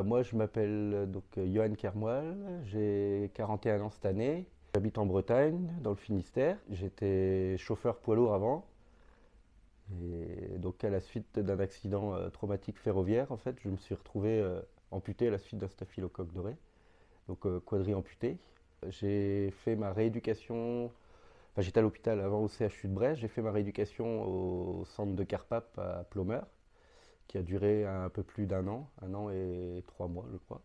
Moi, je m'appelle Johan Kermoil, j'ai 41 ans cette année. J'habite en Bretagne, dans le Finistère. J'étais chauffeur poids lourd avant. Et donc, à la suite d'un accident traumatique ferroviaire, en fait, je me suis retrouvé amputé à la suite d'un staphylocoque doré, donc quadri-amputé. J'ai fait ma rééducation, enfin, j'étais à l'hôpital avant au CHU de Brest. J'ai fait ma rééducation au centre de Carpap à Plomeur, qui a duré un peu plus un an et 3 mois, je crois.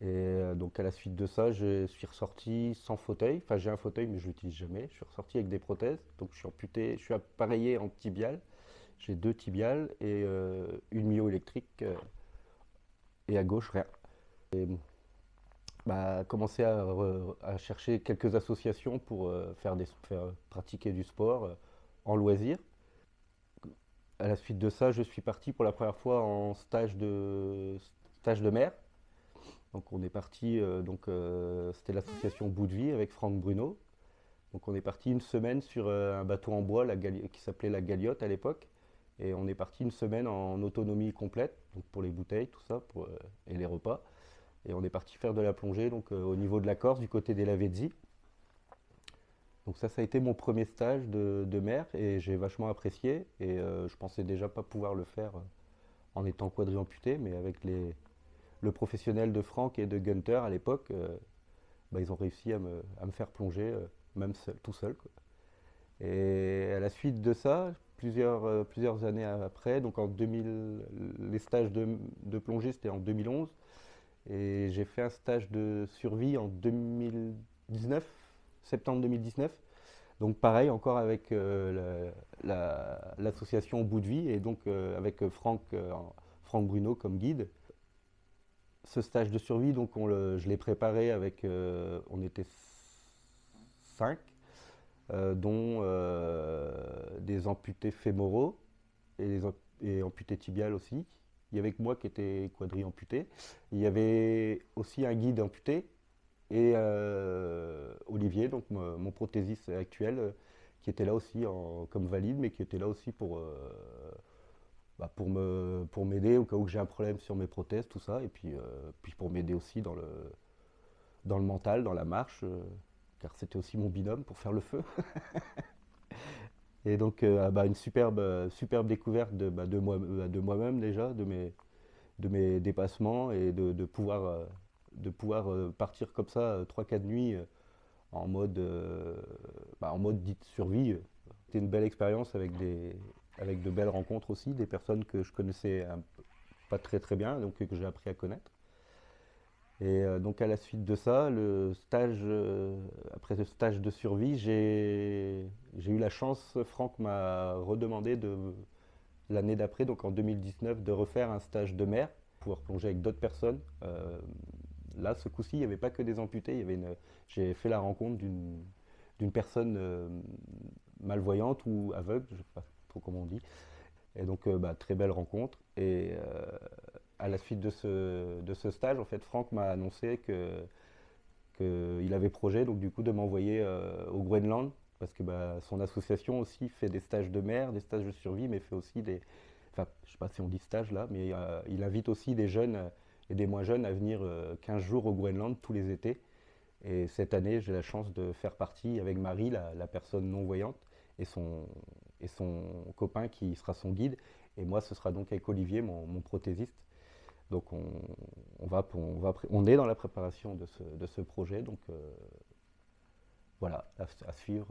Et donc à la suite de ça, je suis ressorti sans fauteuil. Enfin, j'ai un fauteuil, mais je ne l'utilise jamais. Je suis ressorti avec des prothèses. Donc je suis amputé, je suis appareillé en tibial. J'ai 2 tibiales et une myoélectrique et à gauche rien. Et commencer à chercher quelques associations pour faire pratiquer du sport en loisir. À la suite de ça, je suis parti pour la première fois en stage de mer. Donc on est parti, c'était l'association Bout de Vie avec Franck Bruno. Donc on est parti une semaine sur un bateau en bois qui s'appelait la Galiote à l'époque. Et on est parti une semaine en autonomie complète, donc pour les bouteilles, tout ça, et les repas. Et on est parti faire de la plongée au niveau de la Corse, du côté des Lavezzi. Donc ça a été mon premier stage de mer et j'ai vachement apprécié. Et je pensais déjà pas pouvoir le faire en étant quadri-amputé, mais avec le professionnel de Franck et de Gunther à l'époque, ils ont réussi à me faire plonger, même tout seul, quoi. Et à la suite de ça, plusieurs années après, donc en 2000, les stages de plongée c'était en 2011, et j'ai fait un stage de survie en 2019, septembre 2019. Donc pareil, encore avec l'association Bout de Vie, et donc avec Franck Bruno comme guide. Ce stage de survie, donc je l'ai préparé avec, on était 5, dont des amputés fémoraux et amputés tibiales aussi. Il y avait que moi qui était quadri-amputé. Il y avait aussi un guide amputé et Olivier, donc mon prothésiste actuel, qui était là aussi comme valide, mais qui était là aussi pour m'aider au cas où j'ai un problème sur mes prothèses, tout ça, et puis pour m'aider aussi dans le mental, dans la marche, car c'était aussi mon binôme pour faire le feu. Et donc une superbe découverte de moi-même déjà, de mes dépassements et de pouvoir partir comme ça 3-4 nuits en mode dite survie. C'était une belle expérience avec de belles rencontres aussi, des personnes que je connaissais pas très très bien, donc que j'ai appris à connaître. Et donc à la suite de ça, après ce stage de survie, j'ai eu la chance, Franck m'a redemandé l'année d'après, donc en 2019, de refaire un stage de mer, pour pouvoir plonger avec d'autres personnes. Là, ce coup-ci, il n'y avait pas que des amputés, j'ai fait la rencontre d'une personne malvoyante ou aveugle, je ne sais pas trop comment on dit. Et donc, très belle rencontre. Et à la suite de ce stage, en fait, Franck m'a annoncé qu'il avait projet, donc du coup, de m'envoyer au Groenland, parce que son association aussi fait des stages de mer, des stages de survie, mais fait aussi enfin, je sais pas si on dit stage là, mais il invite aussi des jeunes et des moins jeunes à venir 15 jours au Groenland tous les étés. Et cette année, j'ai la chance de faire partie avec Marie, la personne non-voyante, et son copain qui sera son guide. Et moi, ce sera donc avec Olivier, mon prothésiste. Donc on est dans la préparation de ce projet. Donc voilà, à suivre.